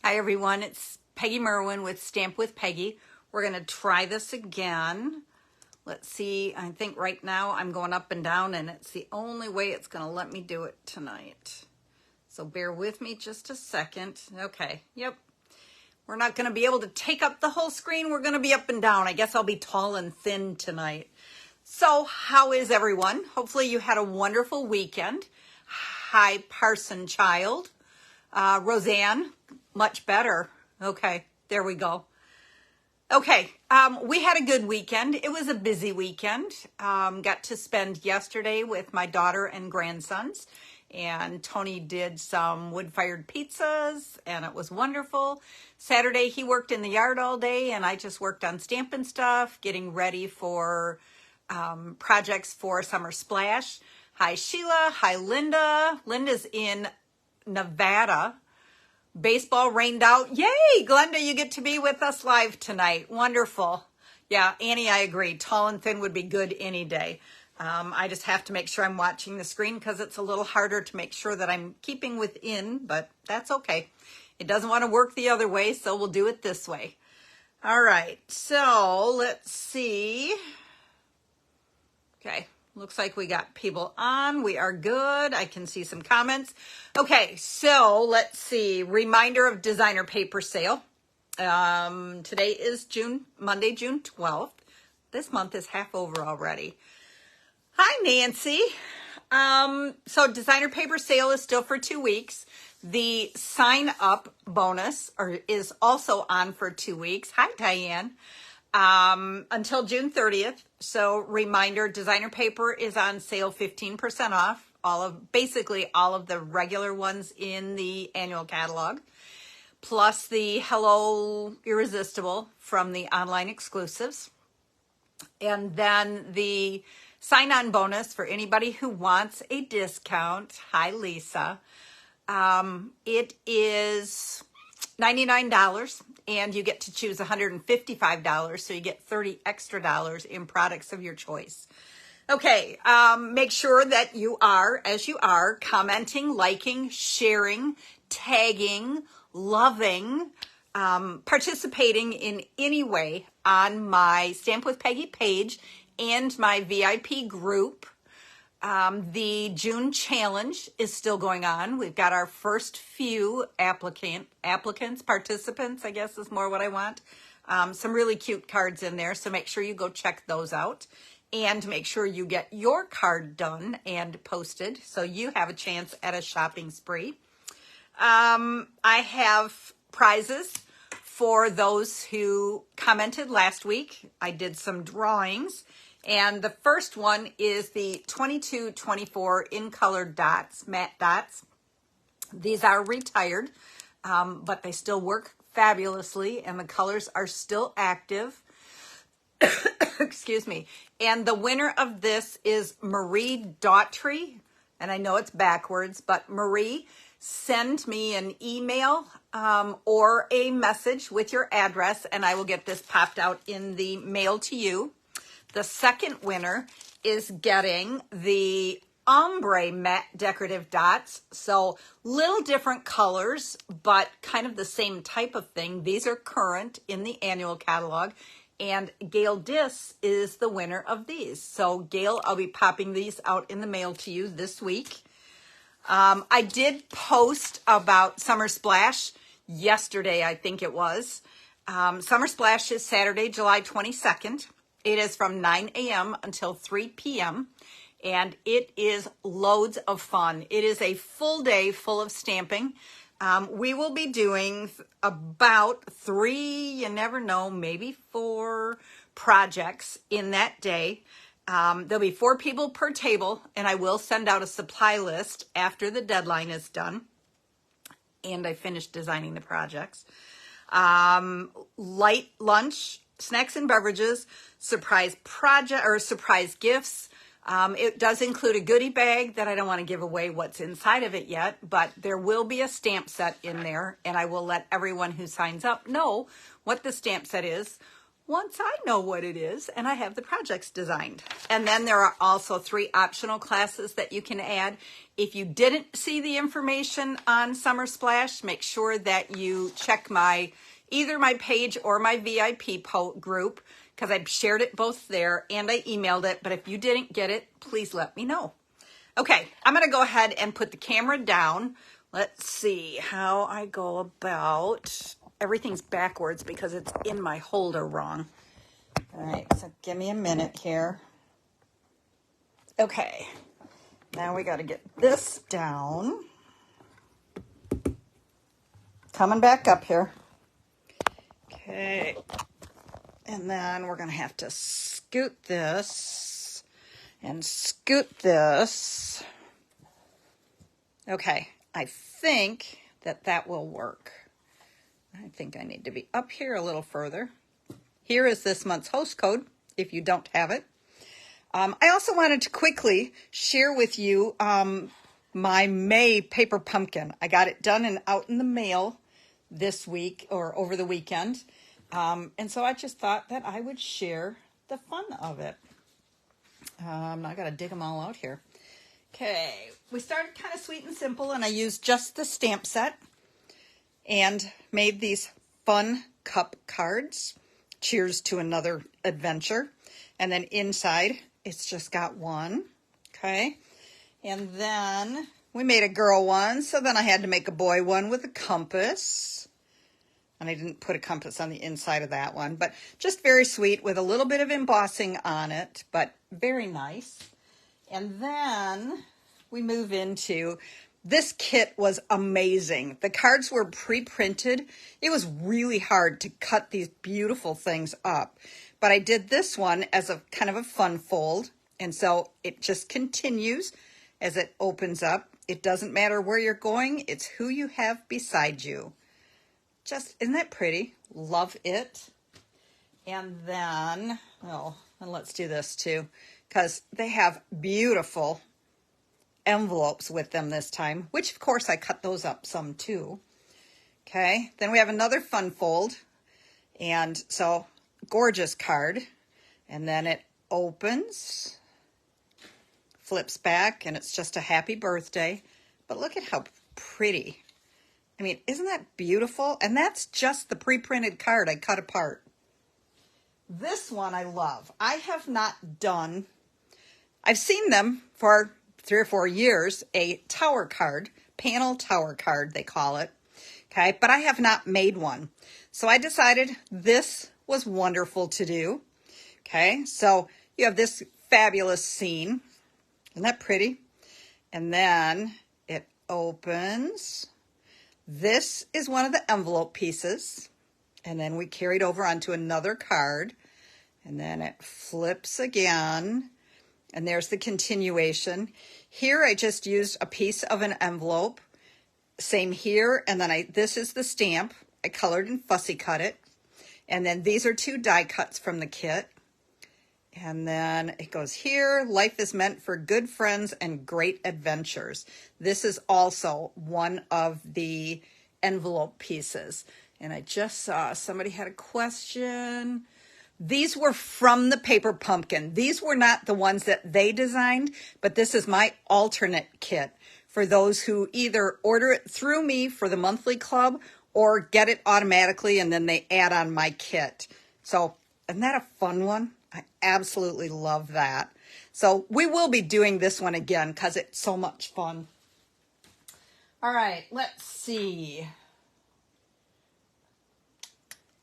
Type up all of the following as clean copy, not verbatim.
Hi everyone, it's Peggy Merwin with Stamp with Peggy. We're gonna try this again. Let's see, I think right now I'm going up and down and it's the only way it's gonna let me do it tonight. So bear with me just a second. Okay, yep. We're not gonna be able to take up the whole screen. We're gonna be up and down. I guess I'll be tall and thin tonight. So how is everyone? Hopefully you had a wonderful weekend. Hi, Parson Child. Roseanne, much better. Okay, there we go. Okay, we had a good weekend. It was a busy weekend. Got to spend yesterday with my daughter and grandsons, and Tony did some wood-fired pizzas, and it was wonderful. Saturday, he worked in the yard all day, and I just worked on stamping stuff, getting ready for projects for Summer Splash. Hi, Sheila. Hi, Linda. Linda's in Nevada. Baseball rained out. Yay, Glenda, you get to be with us live tonight. Wonderful. Yeah, Annie, I agree. Tall and thin would be good any day. I just have to make sure I'm watching the screen because it's a little harder to make sure that I'm keeping within, but that's okay. It doesn't want to work the other way, so we'll do it this way. All right, so let's see. Okay. Looks like we got people on. We are good. I can see some comments. Okay, so let's see. Reminder of designer paper sale. Today is Monday, June 12th. This month is half over already. Hi, Nancy. So designer paper sale is still for 2 weeks. The sign up bonus is also on for 2 weeks. Hi, Diane. Until June 30th. So reminder, designer paper is on sale 15% off, basically all of the regular ones in the annual catalog, plus the Hello Irresistible from the online exclusives. And then the sign-on bonus for anybody who wants a discount. Hi, Lisa. It is $99 and you get to choose $155, so you get $30 extra in products of your choice. Okay, make sure that you are, as you are, commenting, liking, sharing, tagging, loving, participating in any way on my Stamp with Peggy page and my VIP group. The June challenge is still going on. We've got our first few participants, I guess is more what I want. Some really cute cards in there, so make sure you go check those out and make sure you get your card done and posted so you have a chance at a shopping spree. I have prizes for those who commented last week. I did some drawings. And the first one is the 2224 in color dots, matte dots. These are retired, but they still work fabulously and the colors are still active. Excuse me. And the winner of this is Marie Daughtry. And I know it's backwards, but Marie, send me an email or a message with your address and I will get this popped out in the mail to you. The second winner is getting the ombre matte decorative dots. So little different colors, but kind of the same type of thing. These are current in the annual catalog. And Gail Diss is the winner of these. So Gail, I'll be popping these out in the mail to you this week. I did post about Summer Splash yesterday, I think it was. Summer Splash is Saturday, July 22nd. It is from 9 a.m. until 3 p.m. and it is loads of fun. It is a full day full of stamping. We will be doing about 3, you never know, maybe 4 projects in that day. There'll be 4 people per table, and I will send out a supply list after the deadline is done and I finish designing the projects. Light lunch, snacks and beverages, surprise project or surprise gifts. It does include a goodie bag that I don't want to give away what's inside of it yet, but there will be a stamp set in there and I will let everyone who signs up know what the stamp set is. once I know what it is and I have the projects designed. And then there are also 3 optional classes that you can add. If you didn't see the information on Summer Splash, make sure that you check either my page or my VIP group, because I've shared it both there and I emailed it. But if you didn't get it, please let me know. Okay, I'm going to go ahead and put the camera down. Let's see how I go about. Everything's backwards because it's in my holder wrong. All right, so give me a minute here. Okay, now we got to get this down. Coming back up here. Okay, and then we're going to have to scoot this and scoot this. Okay, I think that will work. I think I need to be up here a little further. Here is this month's host code, if you don't have it. I also wanted to quickly share with you my May paper pumpkin. I got it done and out in the mail this week or over the weekend. And so I just thought that I would share the fun of it. Now I got to dig them all out here. Okay, we started kind of sweet and simple, and I used just the stamp set and made these fun cup cards. Cheers to another adventure. And then inside, it's just got one. Okay, and then we made a girl one, so then I had to make a boy one with a compass. And I didn't put a compass on the inside of that one, but just very sweet with a little bit of embossing on it, but very nice. And then we move into, this kit was amazing. The cards were pre-printed. It was really hard to cut these beautiful things up, but I did this one as a kind of a fun fold. And so it just continues as it opens up. It doesn't matter where you're going. It's who you have beside you. Just, isn't that pretty? Love it. And then, oh, and let's do this too, because they have beautiful envelopes with them this time, which of course I cut those up some too. Okay, then we have another fun fold, and so gorgeous card, and then it opens, flips back, and it's just a happy birthday. But look at how pretty. I mean, isn't that beautiful? And that's just the pre-printed card I cut apart. This one I love. I have not done, I've seen them for 3 or 4 years, a tower card, panel tower card, they call it. Okay, but I have not made one. So I decided this was wonderful to do. Okay, so you have this fabulous scene. Isn't that pretty? And then it opens. This is one of the envelope pieces. And then we carried over onto another card. And then it flips again. And there's the continuation. Here I just used a piece of an envelope. Same here. And then this is the stamp. I colored and fussy cut it. And then these are 2 die cuts from the kit. And then it goes here. Life is meant for good friends and great adventures. This is also one of the envelope pieces. And I just saw somebody had a question. These were from the paper pumpkin. These were not the ones that they designed, but this is my alternate kit for those who either order it through me for the monthly club or get it automatically and then they add on my kit. So isn't that a fun one? I absolutely love that. So we will be doing this one again because it's so much fun. All right, let's see.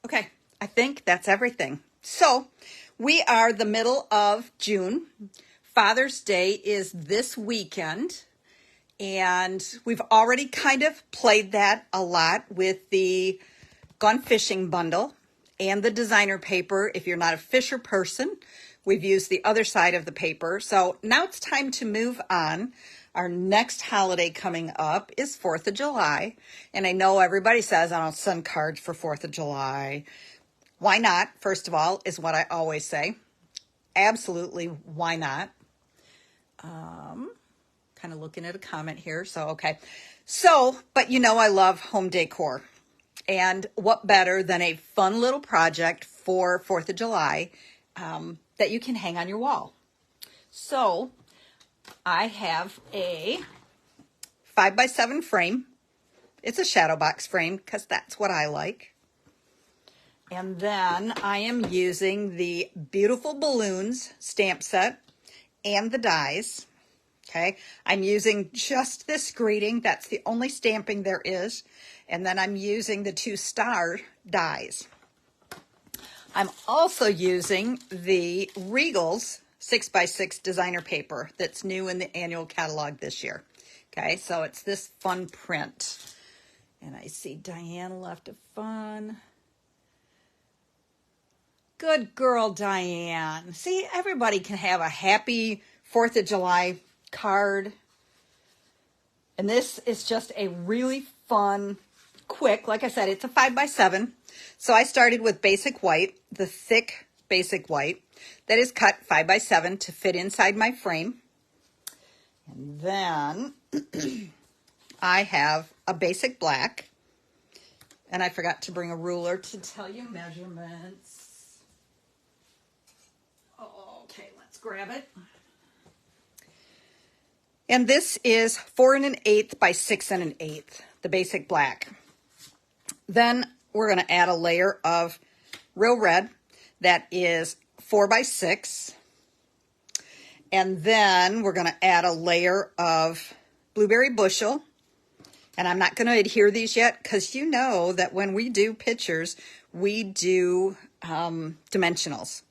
Okay, I think that's everything. So we are the middle of June. Father's Day is this weekend. And we've already kind of played that a lot with the Gone Fishing bundle and the designer paper. If you're not a Fisher person, we've used the other side of the paper. So now it's time to move on. Our next holiday coming up is 4th of July. And I know everybody says, I don't send cards for 4th of July. Why not? First of all, is what I always say. Absolutely, why not? Kind of looking at a comment here. So, okay. So, but you know I love home decor. And what better than a fun little project for 4th of July that you can hang on your wall. So I have a 5x7 frame. It's a shadow box frame because that's what I like. And then I am using the Beautiful Balloons stamp set and the dies. Okay, I'm using just this greeting. That's the only stamping there is. And then I'm using the 2 star dies. I'm also using the Regals 6x6 designer paper that's new in the annual catalog this year. Okay, so it's this fun print. And I see Diane left a fun. Good girl, Diane. See, everybody can have a happy 4th of July card. And this is just a really fun, quick, like I said, it's a 5x7. So I started with basic white, the thick basic white that is cut 5x7 to fit inside my frame. And then I have a basic black, and I forgot to bring a ruler to tell you measurements. Okay, let's grab it. And this is 4 1/8 by 6 1/8, the basic black. Then we're going to add a layer of real red that is 4 by 6. And then we're going to add a layer of blueberry bushel. And I'm not going to adhere these yet because you know that when we do pictures, we do dimensionals.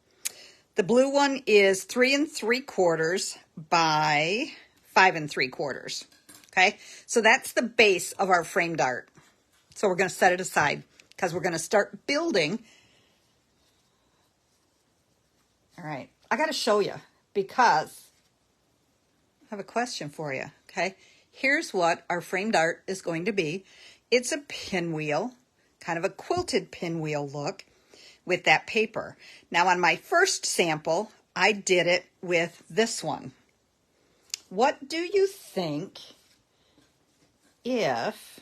The blue one is 3 3/4 by 5 3/4. Okay, so that's the base of our framed art. So we're going to set it aside because we're going to start building. All right, I got to show you because I have a question for you. Okay, here's what our framed art is going to be. It's a pinwheel, kind of a quilted pinwheel look with that paper. Now on my first sample, I did it with this one. What do you think if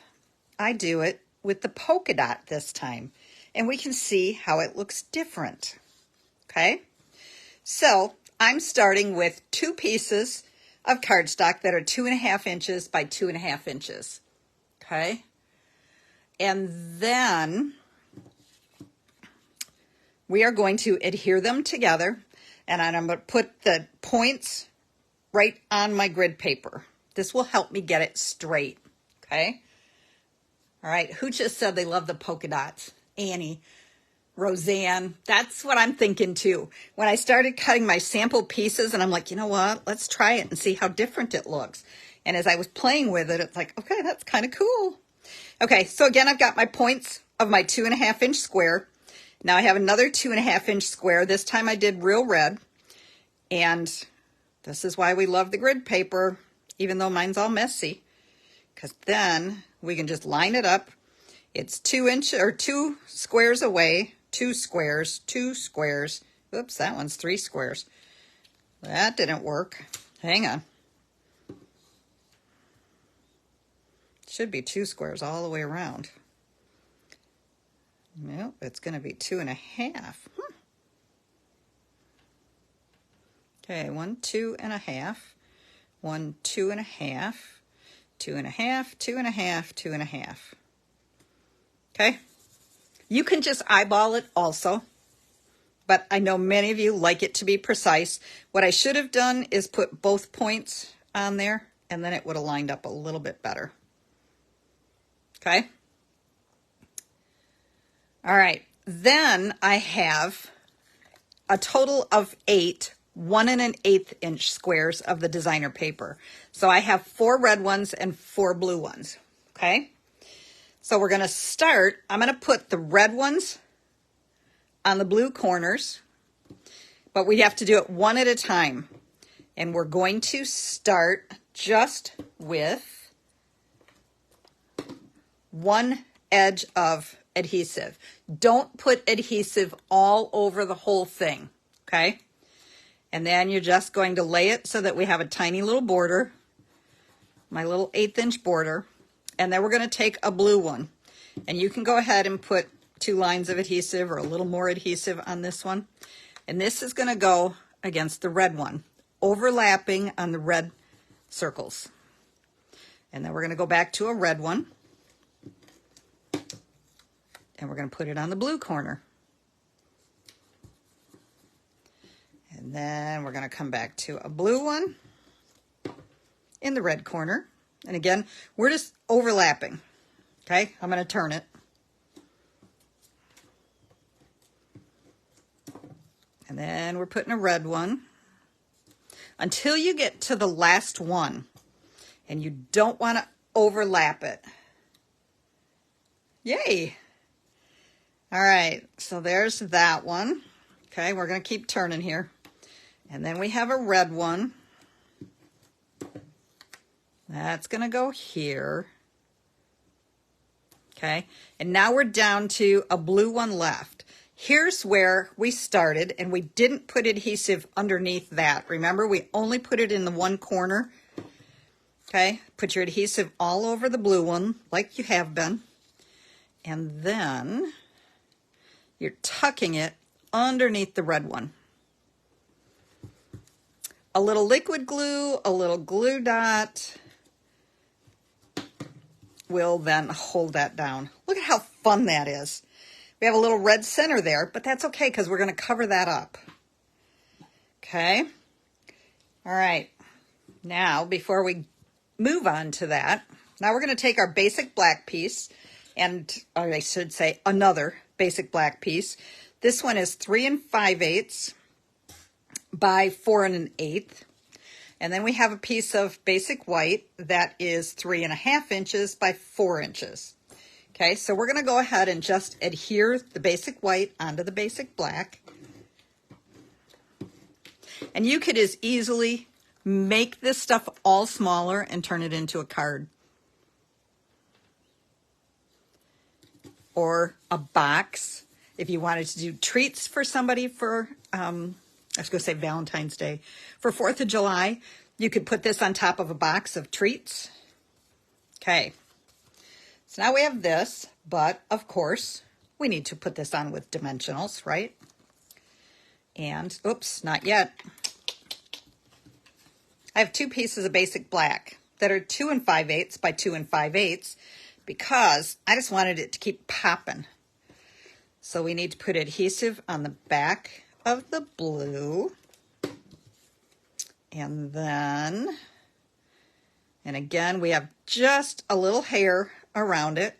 I do it with the polka dot this time? And we can see how it looks different. Okay, so I'm starting with 2 pieces of cardstock that are 2.5 inches by 2.5 inches. Okay, and then we are going to adhere them together, and I'm going to put the points right on my grid paper. This will help me get it straight. Okay. All right. Who just said they love the polka dots? Annie, Roseanne. That's what I'm thinking too. When I started cutting my sample pieces and I'm like, you know what? Let's try it and see how different it looks. And as I was playing with it, it's like, okay, that's kind of cool. Okay. So again, I've got my points of my 2.5 inch square. Now I have another 2.5 inch square. This time I did real red. And this is why we love the grid paper, even though mine's all messy, because then we can just line it up. It's 2 inches or 2 squares away, 2 squares, 2 squares. Oops, that one's 3 squares. That didn't work. Hang on. Should be 2 squares all the way around. Nope, it's going to be 2.5. Okay, 1, 2.5, 1, 2.5, 2.5, 2.5, 2.5. Okay, you can just eyeball it also, but I know many of you like it to be precise. What I should have done is put both points on there, and then it would have lined up a little bit better. Okay. All right, then I have a total of 8 1 1/8 inch squares of the designer paper. So I have 4 red ones and 4 blue ones. Okay. So we're going to start. I'm going to put the red ones on the blue corners, but we have to do it one at a time. And we're going to start just with one edge of adhesive. Don't put adhesive all over the whole thing. Okay. And then you're just going to lay it so that we have a tiny little border, my little 1/8 inch border. And then we're going to take a blue one And you can go ahead and put 2 lines of adhesive or a little more adhesive on this one. And this is going to go against the red one, overlapping on the red circles. And then we're going to go back to a red one. And we're going to put it on the blue corner. And then we're going to come back to a blue one in the red corner. And again, we're just overlapping. Okay, I'm going to turn it. And then we're putting a red one until you get to the last one. And you don't want to overlap it. Yay! All right, so there's that one. Okay, we're going to keep turning here. And then we have a red one. That's going to go here. Okay, and now we're down to a blue one left. Here's where we started, and we didn't put adhesive underneath that. Remember, we only put it in the one corner. Okay, put your adhesive all over the blue one, like you have been. And then you're tucking it underneath the red one. A little liquid glue, a little glue dot will then hold that down. Look at how fun that is. We have a little red center there, but that's okay because we're going to cover that up. Okay. All right. Now, before we move on to that, now we're going to take our basic black piece, and or I should say another basic black piece. This one is 3 5/8 by 4 1/8. And then we have a piece of basic white that is 3 1/2 inches by 4 inches. Okay, so we're going to go ahead and just adhere the basic white onto the basic black. And you could as easily make this stuff all smaller and turn it into a card. Or a box if you wanted to do treats for somebody for, I was going to say Valentine's Day. For 4th of July, you could put this on top of a box of treats. Okay. So now we have this, but of course, we need to put this on with dimensionals, right? And, oops, not yet. I have 2 pieces of basic black that are 2 5/8 by 2 5/8 because I just wanted it to keep popping. So we need to put adhesive on the back of the blue. And then, and again, we have just a little hair around it.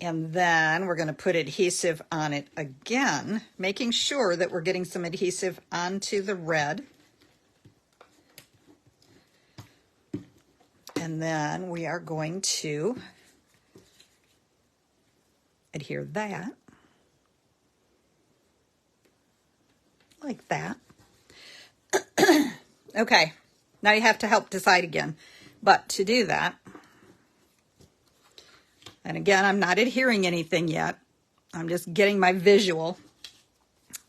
And then we're going to put adhesive on it again, making sure that we're getting some adhesive onto the red. And then we are going to adhere that, like that. Okay, now you have to help decide again. But to do that, and again, I'm not adhering anything yet. I'm just getting my visual.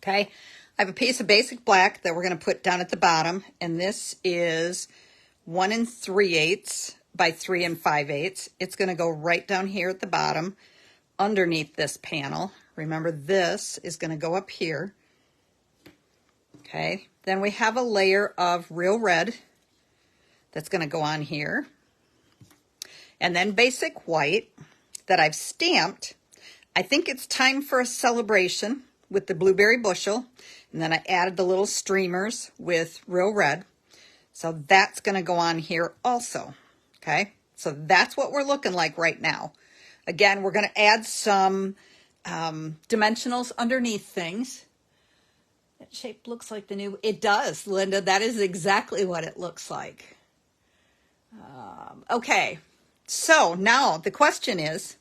Okay, I have a piece of basic black that we're going to put down at the bottom, and this is 1 3/8 by 3 5/8. It's going to go right down here at the bottom underneath this panel. Remember, this is going to go up here. Okay, then we have a layer of real red that's going to go on here. And then basic white that I've stamped. I think it's time for a celebration with the blueberry bushel. And then I added the little streamers with real red. So that's going to go on here also. Okay, so that's what we're looking like right now. Again, we're going to add some dimensionals underneath things. That shape looks like the new, it does, Linda. That is exactly what it looks like. Okay, so now the question is,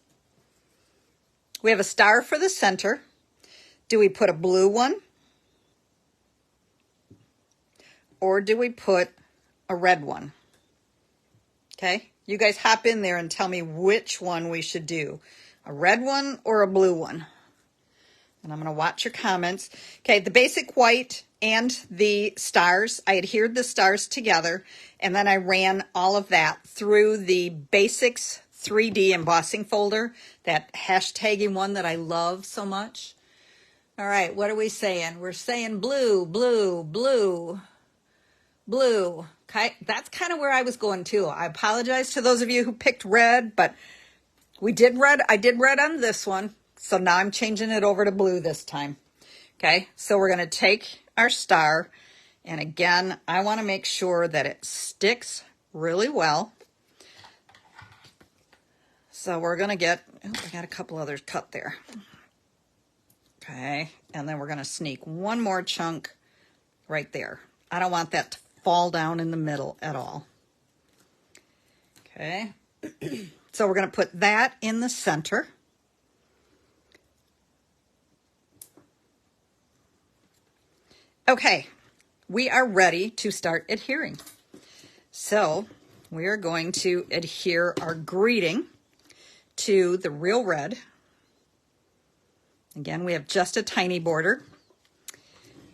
we have a star for the center. Do we put a blue one? Or do we put a red one? Okay, you guys hop in there and tell me which one we should do. A red one or a blue one? And I'm going to watch your comments. Okay, the basic white and the stars, I adhered the stars together, and then I ran all of that through the basics 3D embossing folder, that hashtagging one that I love so much. All right, what are we saying? We're saying blue, blue, blue, blue. Okay, that's kind of where I was going too. I apologize to those of you who picked red, but we did red. I did red on this one. So now I'm changing it over to blue this time. Okay, so we're going to take our star, and again, I want to make sure that it sticks really well. So we're going to get, oh, I got a couple others cut there. Okay, and then we're going to sneak one more chunk right there. I don't want that to fall down in the middle at all. Okay, so we're going to put that in the center. Okay, we are ready to start adhering. So we are going to adhere our greeting to the real red. Again, we have just a tiny border.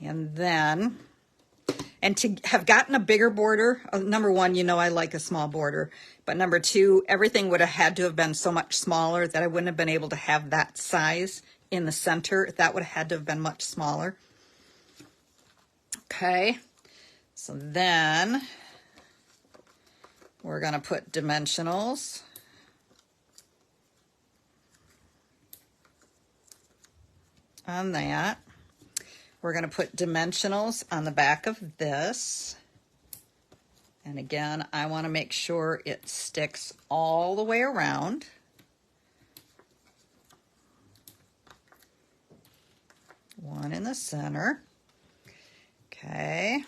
And then, and to have gotten a bigger border, number one, you know I like a small border. But number two, everything would have had to have been so much smaller that I wouldn't have been able to have that size in the center. That would have had to have been much smaller. Okay, so then we're going to put dimensionals on that. We're going to put dimensionals on the back of this. And again, I want to make sure it sticks all the way around. One in the center. Okay.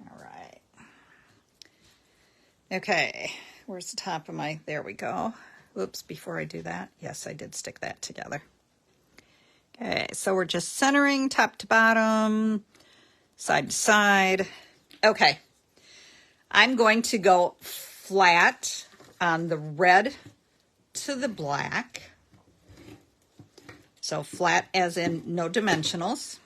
All right. Okay, where's the top of my, there we go. Whoops, before I do that, yes, I did stick that together. Okay, so we're just centering top to bottom, side to side. Okay, I'm going to go flat on the red to the black. So flat as in no dimensionals.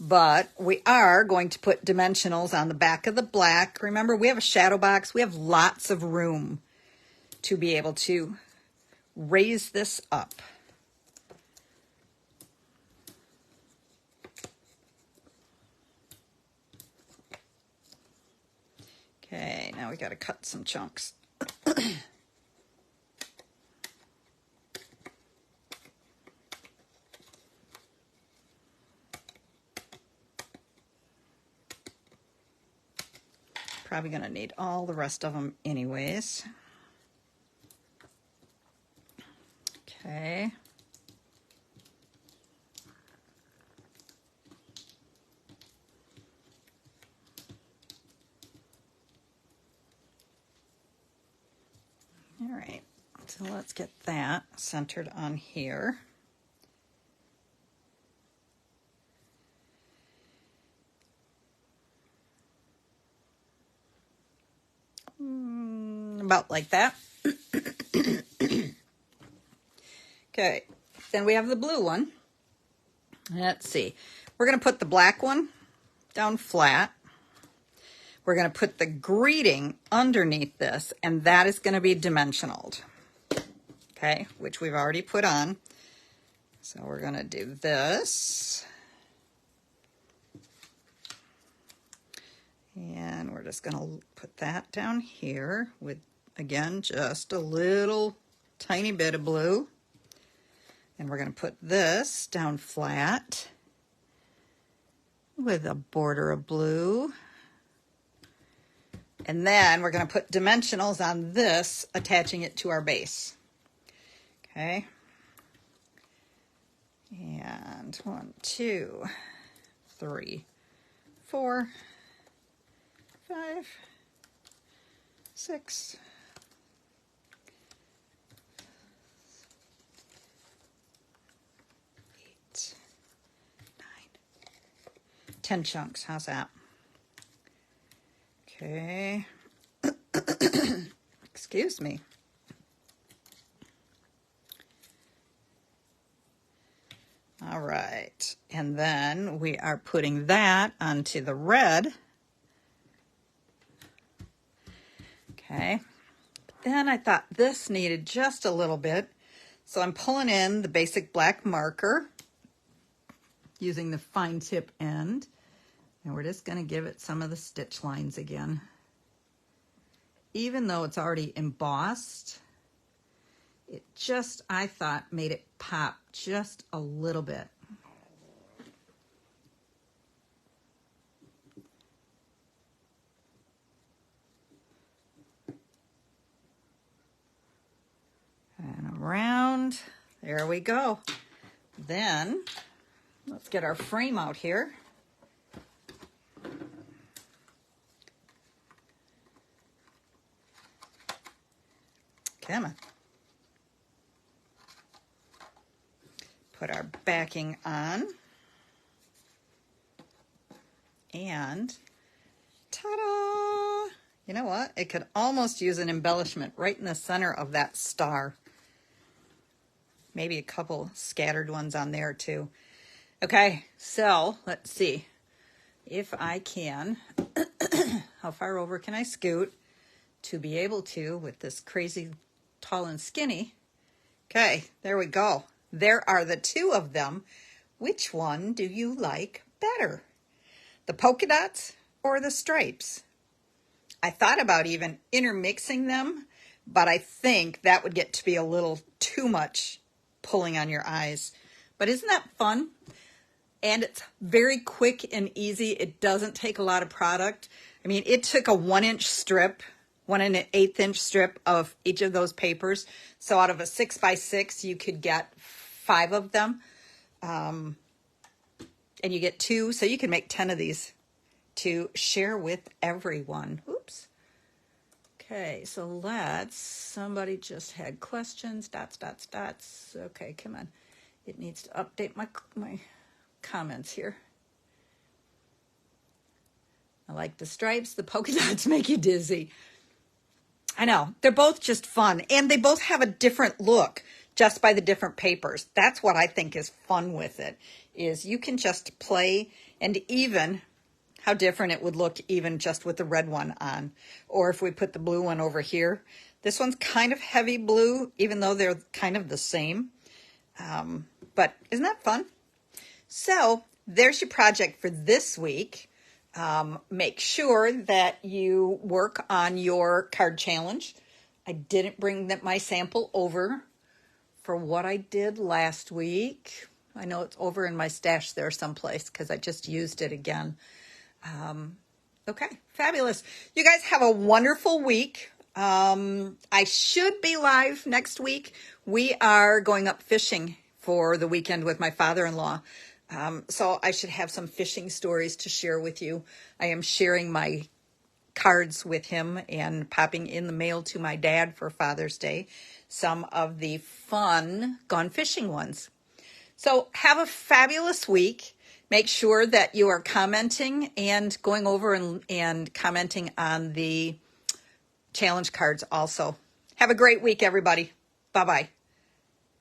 But we are going to put dimensionals on the back of the black. Remember, we have a shadow box. We have lots of room to be able to raise this up. Okay, now we got to cut some chunks. Probably going to need all the rest of them anyways. Okay. All right, so let's get that centered on here. About like that. Okay, then we have the blue one. Let's see. We're going to put the black one down flat. We're going to put the greeting underneath this, and that is going to be dimensionaled. Okay, which we've already put on. So we're going to do this. And we're just going to put that down here with, again, just a little tiny bit of blue. And we're going to put this down flat with a border of blue. And then we're going to put dimensionals on this, attaching it to our base. Okay. And 1, 2, 3, 4, 5, 6, 8, 9, 10 chunks. How's that? Okay. Excuse me. right, and then we are putting that onto the red. Okay, but then I thought this needed just a little bit, so I'm pulling in the basic black marker using the fine tip end, and we're just going to give it some of the stitch lines again. Even though it's already embossed, it just, I thought, made it pop just a little bit. And around, there we go. Then, let's get our frame out here. Come on. Put our backing on. And ta-da! You know what? It could almost use an embellishment right in the center of that star. Maybe a couple scattered ones on there too. Okay, so let's see if I can, how far over can I scoot to be able to with this crazy tall and skinny. Okay, there we go. There are the two of them. Which one do you like better? The polka dots or the stripes? I thought about even intermixing them, but I think that would get to be a little too much pulling on your eyes. But isn't that fun? And it's very quick and easy. It doesn't take a lot of product. I mean, it took a 1-inch strip, 1 1/8 inch strip of each of those papers. So out of a 6x6, you could get 5 of them. And you get 2, so you can make 10 of these to share with everyone. Oops. Okay, so somebody just had questions, dots. Okay, come on. It needs to update my comments here. I like the stripes. The polka dots make you dizzy. I know, they're both just fun, and they both have a different look just by the different papers. That's what I think is fun with it, is you can just play, and even how different it would look even just with the red one on. Or if we put the blue one over here. This one's kind of heavy blue, even though they're kind of the same. But isn't that fun? So there's your project for this week. Make sure that you work on your card challenge. I didn't bring my sample over for what I did last week. I know it's over in my stash there someplace because I just used it again. Okay, fabulous. You guys have a wonderful week. I should be live next week. We are going up fishing for the weekend with my father-in-law. So I should have some fishing stories to share with you. I am sharing my cards with him and popping in the mail to my dad for Father's Day some of the fun gone fishing ones. So have a fabulous week. Make sure that you are commenting and going over and commenting on the challenge cards also. Have a great week, everybody. Bye-bye.